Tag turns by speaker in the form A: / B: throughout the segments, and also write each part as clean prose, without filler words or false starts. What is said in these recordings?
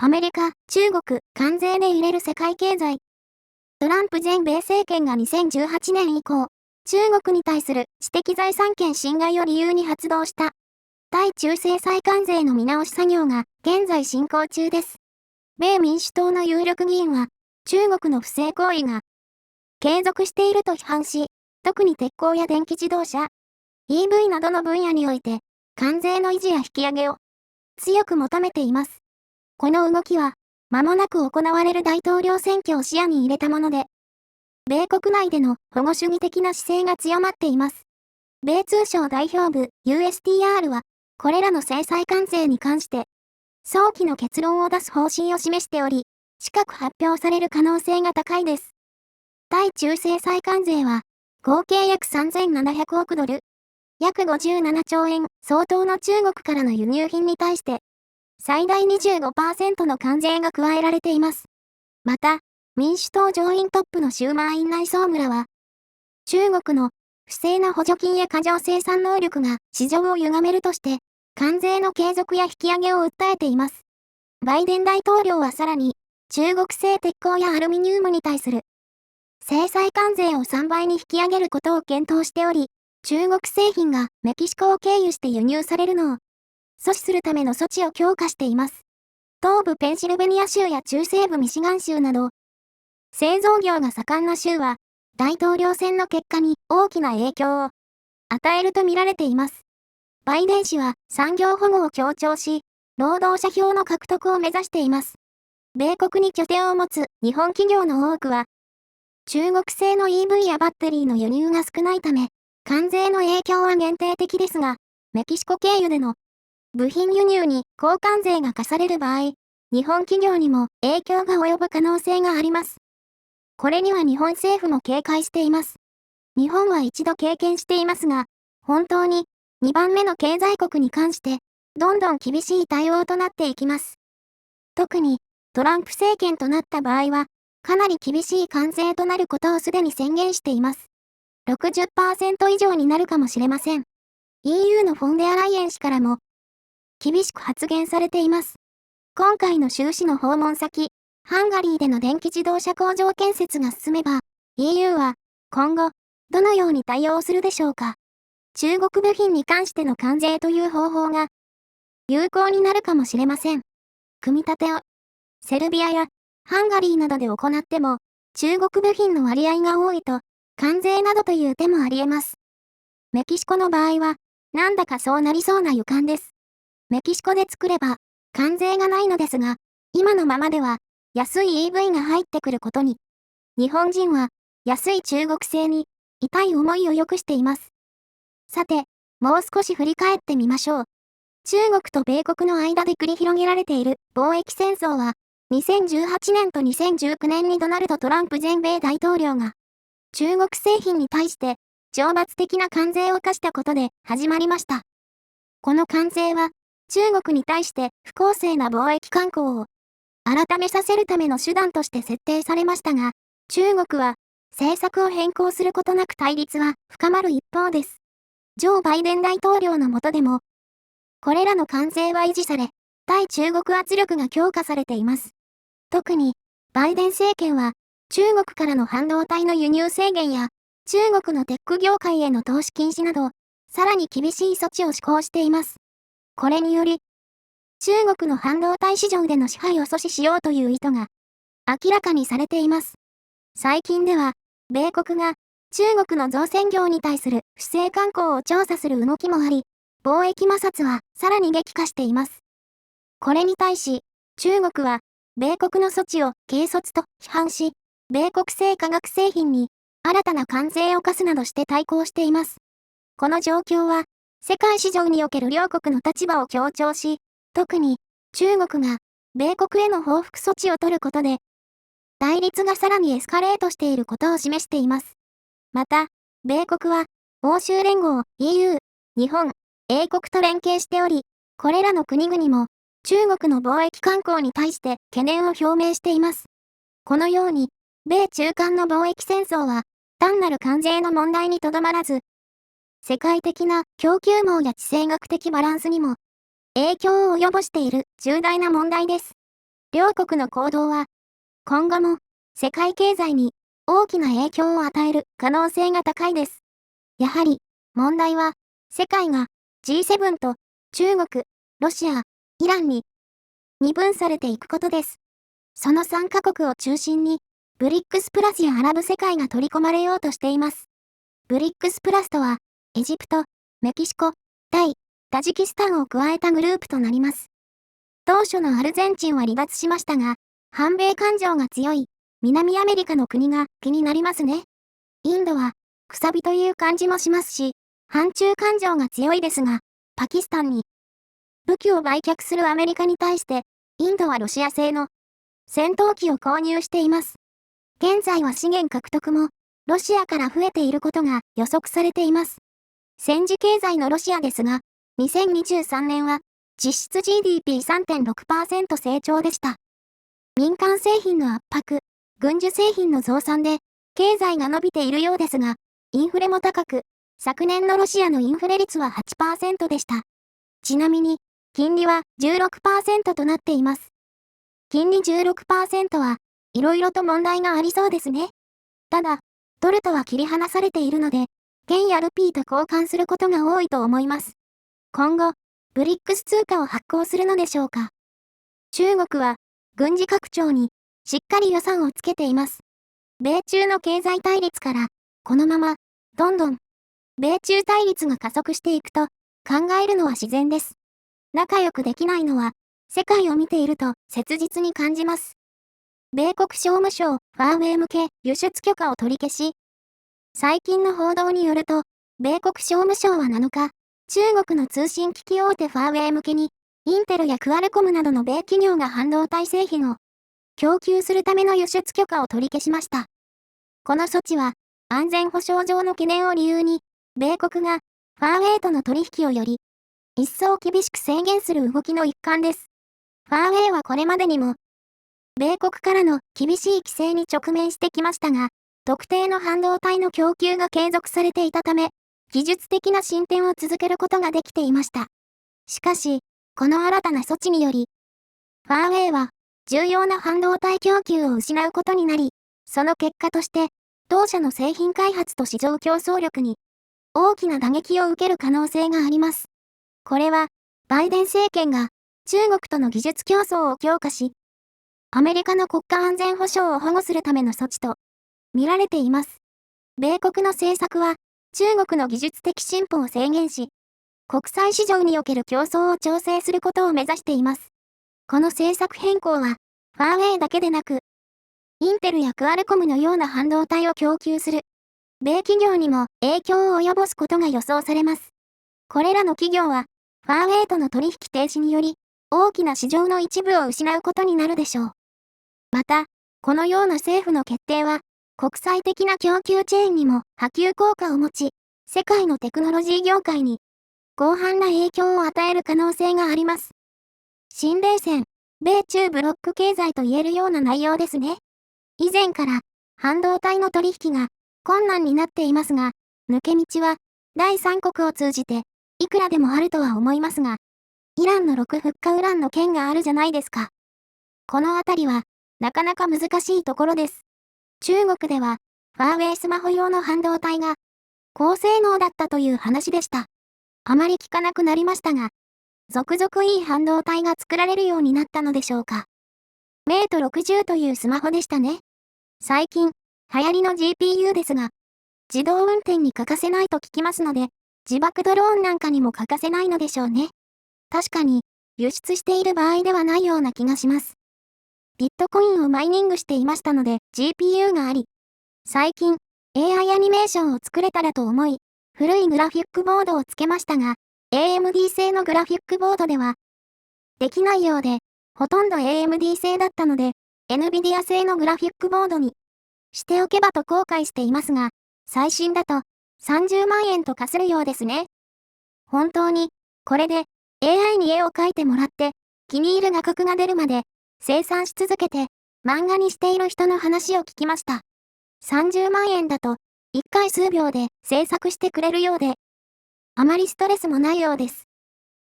A: アメリカ、中国、関税で揺れる世界経済。トランプ前米政権が2018年以降、中国に対する知的財産権侵害を理由に発動した、対中制裁関税の見直し作業が現在進行中です。米民主党の有力議員は、中国の不正行為が継続していると批判し、特に鉄鋼や電気自動車、EV などの分野において、関税の維持や引き上げを強く求めています。この動きは、間もなく行われる大統領選挙を視野に入れたもので、米国内での保護主義的な姿勢が強まっています。米通商代表部 USTR は、これらの制裁関税に関して、早期の結論を出す方針を示しており、近く発表される可能性が高いです。対中制裁関税は、合計約3700億ドル、約57兆円相当の中国からの輸入品に対して、最大 25% の関税が加えられています。また、民主党上院トップのシューマー院内総務らは、中国の不正な補助金や過剰生産能力が市場を歪めるとして、関税の継続や引き上げを訴えています。バイデン大統領はさらに、中国製鉄鋼やアルミニウムに対する制裁関税を3倍に引き上げることを検討しており、中国製品がメキシコを経由して輸入されるのを阻止するための措置を強化しています。東部ペンシルベニア州や中西部ミシガン州など、製造業が盛んな州は、大統領選の結果に大きな影響を与えると見られています。バイデン氏は産業保護を強調し、労働者票の獲得を目指しています。米国に拠点を持つ日本企業の多くは、中国製の EV やバッテリーの輸入が少ないため、関税の影響は限定的ですが、メキシコ経由での部品輸入に高関税が課される場合、日本企業にも影響が及ぶ可能性があります。これには日本政府も警戒しています。日本は一度経験していますが、本当に2番目の経済国に関して、どんどん厳しい対応となっていきます。特にトランプ政権となった場合は、かなり厳しい関税となることをすでに宣言しています。60% 以上になるかもしれません。EU のフォンデアライエン氏からも、厳しく発言されています。今回の習氏の訪問先、ハンガリーでの電気自動車工場建設が進めば、EU は今後、どのように対応するでしょうか。中国部品に関しての関税という方法が有効になるかもしれません。組み立てをセルビアやハンガリーなどで行っても、中国部品の割合が多いと、関税などという手もあり得ます。メキシコの場合は、なんだかそうなりそうな予感です。メキシコで作れば、関税がないのですが、今のままでは、安い EV が入ってくることに、日本人は、安い中国製に、痛い思いをよくしています。さて、もう少し振り返ってみましょう。中国と米国の間で繰り広げられている貿易戦争は、2018年と2019年にドナルド・トランプ前米大統領が、中国製品に対して、懲罰的な関税を課したことで始まりました。この関税は、中国に対して不公正な貿易慣行を改めさせるための手段として設定されましたが、中国は政策を変更することなく対立は深まる一方です。ジョー・バイデン大統領の下でも、これらの関税は維持され、対中国圧力が強化されています。特に、バイデン政権は、中国からの半導体の輸入制限や、中国のテック業界への投資禁止など、さらに厳しい措置を施行しています。これにより、中国の半導体市場での支配を阻止しようという意図が明らかにされています。最近では、米国が中国の造船業に対する不正慣行を調査する動きもあり、貿易摩擦はさらに激化しています。これに対し、中国は、米国の措置を軽率と批判し、米国製化学製品に新たな関税を課すなどして対抗しています。この状況は、世界市場における両国の立場を強調し、特に中国が米国への報復措置を取ることで、対立がさらにエスカレートしていることを示しています。また、米国は欧州連合 EU、日本、英国と連携しており、これらの国々も中国の貿易慣行に対して懸念を表明しています。このように、米中間の貿易戦争は単なる関税の問題にとどまらず、世界的な供給網や地政学的バランスにも影響を及ぼしている重大な問題です。両国の行動は、今後も世界経済に大きな影響を与える可能性が高いです。やはり、問題は、世界が G7 と中国、ロシア、イランに二分されていくことです。その3カ国を中心に、ブリックスプラスやアラブ世界が取り込まれようとしています。ブリックスプラスとは、エジプト、メキシコ、タイ、タジキスタンを加えたグループとなります。当初のアルゼンチンは離脱しましたが、反米感情が強い南アメリカの国が気になりますね。インドは、くさびという感じもしますし、反中感情が強いですが、パキスタンに武器を売却するアメリカに対して、インドはロシア製の戦闘機を購入しています。現在は資源獲得も、ロシアから増えていることが予測されています。戦時経済のロシアですが、2023年は実質 GDP3.6% 成長でした。民間製品の圧迫、軍需製品の増産で、経済が伸びているようですが、インフレも高く、昨年のロシアのインフレ率は 8% でした。ちなみに、金利は 16% となっています。金利 16% はいろいろと問題がありそうですね。ただ、ドルとは切り離されているので、元やルピーと交換することが多いと思います。今後、ブリックス通貨を発行するのでしょうか。中国は、軍事拡張に、しっかり予算をつけています。米中の経済対立から、このまま、どんどん、米中対立が加速していくと、考えるのは自然です。仲良くできないのは、世界を見ていると切実に感じます。米国商務省、ファーウェイ向け輸出許可を取り消し、最近の報道によると、米国商務省は7日、中国の通信機器大手ファーウェイ向けに、インテルやクアルコムなどの米企業が半導体製品を供給するための輸出許可を取り消しました。この措置は、安全保障上の懸念を理由に、米国がファーウェイとの取引をより、一層厳しく制限する動きの一環です。ファーウェイはこれまでにも、米国からの厳しい規制に直面してきましたが、特定の半導体の供給が継続されていたため、技術的な進展を続けることができていました。しかし、この新たな措置により、ファーウェイは重要な半導体供給を失うことになり、その結果として、同社の製品開発と市場競争力に大きな打撃を受ける可能性があります。これは、バイデン政権が中国との技術競争を強化し、アメリカの国家安全保障を保護するための措置と見られています。米国の政策は中国の技術的進歩を制限し、国際市場における競争を調整することを目指しています。この政策変更は、ファーウェイだけでなく、インテルやクアルコムのような半導体を供給する米企業にも影響を及ぼすことが予想されます。これらの企業は、ファーウェイとの取引停止により、大きな市場の一部を失うことになるでしょう。また、このような政府の決定は、国際的な供給チェーンにも波及効果を持ち、世界のテクノロジー業界に広範な影響を与える可能性があります。新冷戦、米中ブロック経済と言えるような内容ですね。以前から半導体の取引が困難になっていますが、抜け道は第三国を通じていくらでもあるとは思いますが、イランの6フッ化ウランの件があるじゃないですか。このあたりはなかなか難しいところです。中国ではファーウェイスマホ用の半導体が高性能だったという話でした。あまり聞かなくなりましたが、続々いい半導体が作られるようになったのでしょうか。メイト60というスマホでしたね。最近、流行りの GPU ですが、自動運転に欠かせないと聞きますので、自爆ドローンなんかにも欠かせないのでしょうね。確かに、輸出している場合ではないような気がします。ビットコインをマイニングしていましたので GPU があり、最近、AI アニメーションを作れたらと思い、古いグラフィックボードをつけましたが、AMD 製のグラフィックボードでは、できないようで、ほとんど AMD 製だったので、NVIDIA 製のグラフィックボードにしておけばと後悔していますが、最新だと30万円とかするようですね。本当に、これで AI に絵を描いてもらって、気に入る画角が出るまで生産し続けて漫画にしている人の話を聞きました。30万円だと1回数秒で制作してくれるようで、あまりストレスもないようです。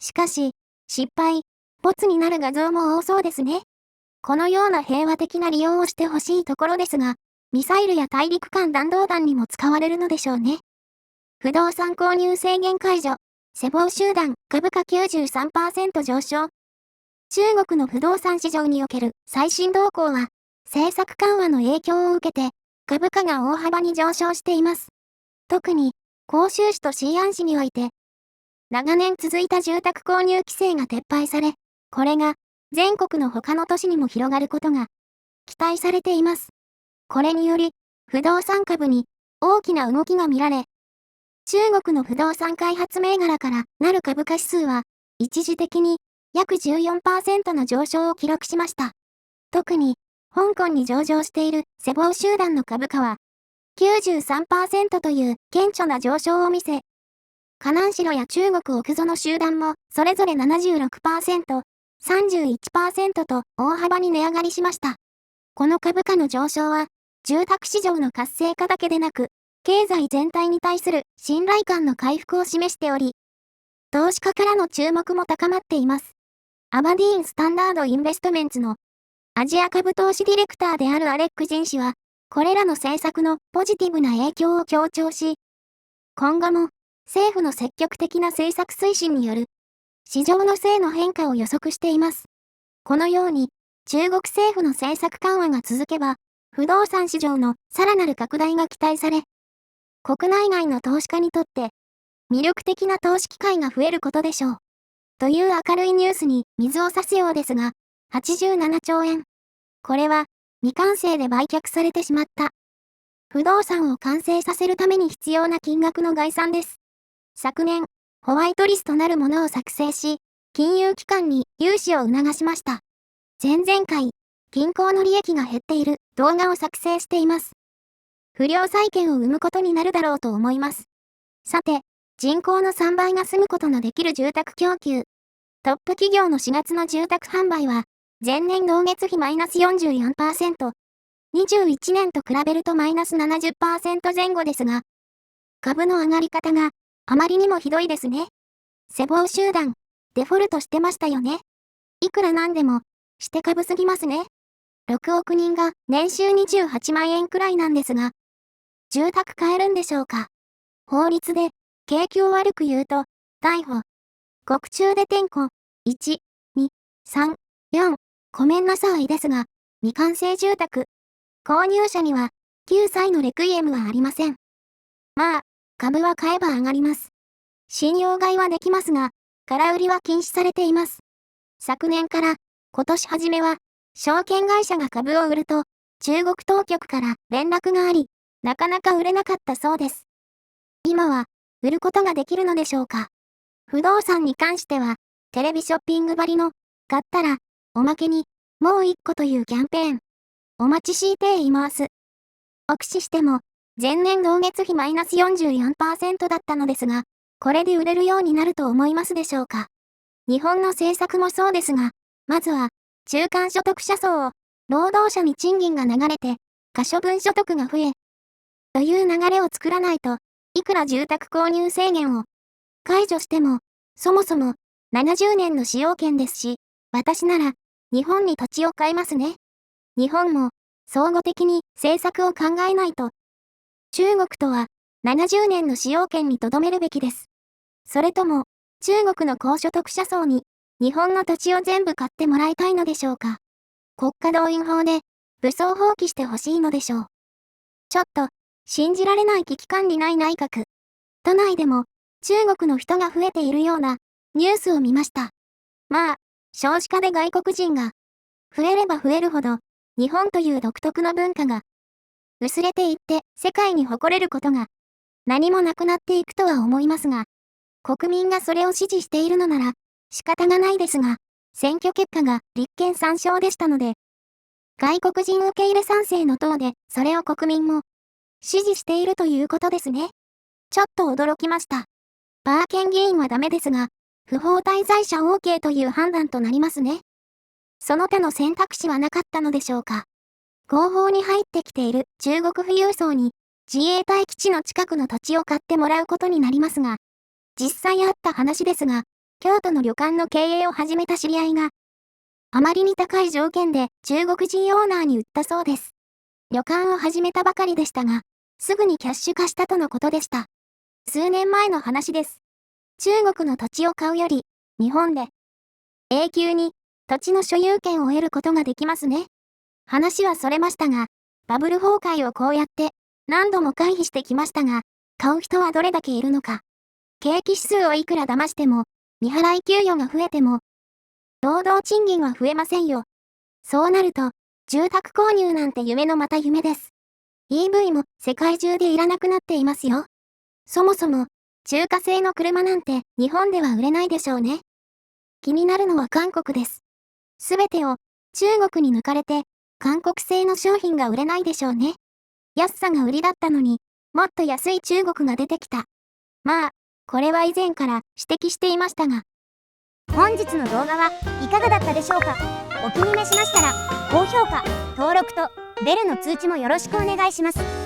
A: しかし、失敗、ボツになる画像も多そうですね。このような平和的な利用をしてほしいところですが、ミサイルや大陸間弾道弾にも使われるのでしょうね。不動産購入制限解除。セボー集団株価93% 上昇。中国の不動産市場における最新動向は、政策緩和の影響を受けて、株価が大幅に上昇しています。特に、広州市と西安市において、長年続いた住宅購入規制が撤廃され、これが全国の他の都市にも広がることが期待されています。これにより、不動産株に大きな動きが見られ、中国の不動産開発銘柄からなる株価指数は、一時的に約 14% の上昇を記録しました。特に、香港に上場しているセボー集団の株価は、93% という顕著な上昇を見せ、河南城や中国奥園集団もそれぞれ 76%、31% と大幅に値上がりしました。この株価の上昇は、住宅市場の活性化だけでなく、経済全体に対する信頼感の回復を示しており、投資家からの注目も高まっています。アバディーン・スタンダード・インベストメンツのアジア株投資ディレクターであるアレック・ジン氏は、これらの政策のポジティブな影響を強調し、今後も政府の積極的な政策推進による市場の性の変化を予測しています。このように中国政府の政策緩和が続けば、不動産市場のさらなる拡大が期待され、国内外の投資家にとって魅力的な投資機会が増えることでしょう。という明るいニュースに水を差すようですが、87兆円。これは未完成で売却されてしまった。不動産を完成させるために必要な金額の概算です。昨年、ホワイトリストなるものを作成し、金融機関に融資を促しました。前々回、銀行の利益が減っている動画を作成しています。不良債権を生むことになるだろうと思います。さて、人口の3倍が住むことのできる住宅供給。トップ企業の4月の住宅販売は、前年同月比マイナス44%。21年と比べるとマイナス70% 前後ですが、株の上がり方があまりにもひどいですね。セボー集団、デフォルトしてましたよね。いくらなんでも、して株すぎますね。6億人が年収28万円くらいなんですが、住宅買えるんでしょうか。法律で、景気を悪く言うと、逮捕。獄中で点呼。1、2、3、4。ごめんなさいですが、未完成住宅。購入者には、9歳のレクイエムはありません。まあ、株は買えば上がります。信用買いはできますが、空売りは禁止されています。昨年から、今年初めは、証券会社が株を売ると、中国当局から連絡があり、なかなか売れなかったそうです。今は、売ることができるのでしょうか。不動産に関しては、テレビショッピングばりの、買ったら、おまけに、もう1個というキャンペーン。お待ちしています。を駆使しても、前年同月比マイナス 44% だったのですが、これで売れるようになると思いますでしょうか。日本の政策もそうですが、まずは、中間所得者層を、労働者に賃金が流れて、可処分所得が増え、という流れを作らないと、いくら住宅購入制限を解除しても、そもそも70年の使用権ですし、私なら日本に土地を買いますね。日本も総合的に政策を考えないと、中国とは70年の使用権に留めるべきです。それとも中国の高所得者層に日本の土地を全部買ってもらいたいのでしょうか。国家動員法で武装放棄してほしいのでしょう。ちょっと信じられない危機管理ない内閣。都内でも中国の人が増えているようなニュースを見ました。まあ、少子化で外国人が増えれば増えるほど日本という独特の文化が薄れていって世界に誇れることが何もなくなっていくとは思いますが、国民がそれを支持しているのなら仕方がないですが、選挙結果が立憲3勝でしたので、外国人受け入れ賛成の党でそれを国民も支持しているということですね。ちょっと驚きました。バーケン議員はダメですが、不法滞在者 OK という判断となりますね。その手の選択肢はなかったのでしょうか。合法に入ってきている中国富裕層に自衛隊基地の近くの土地を買ってもらうことになりますが、実際あった話ですが、京都の旅館の経営を始めた知り合いが、あまりに高い条件で中国人オーナーに売ったそうです。旅館を始めたばかりでしたが、すぐにキャッシュ化したとのことでした。数年前の話です。中国の土地を買うより、日本で永久に土地の所有権を得ることができますね。話はそれましたが、バブル崩壊をこうやって何度も回避してきましたが、買う人はどれだけいるのか。景気指数をいくら騙しても、未払い給与が増えても、労働賃金は増えませんよ。そうなると、住宅購入なんて夢のまた夢です。EV も世界中でいらなくなっていますよ。そもそも、中華製の車なんて日本では売れないでしょうね。気になるのは韓国です。すべてを中国に抜かれて、韓国製の商品が売れないでしょうね。安さが売りだったのに、もっと安い中国が出てきた。まあ、これは以前から指摘していましたが。
B: 本日の動画はいかがだったでしょうか。お気に召しましたら、高評価、登録とベルの通知もよろしくお願いします。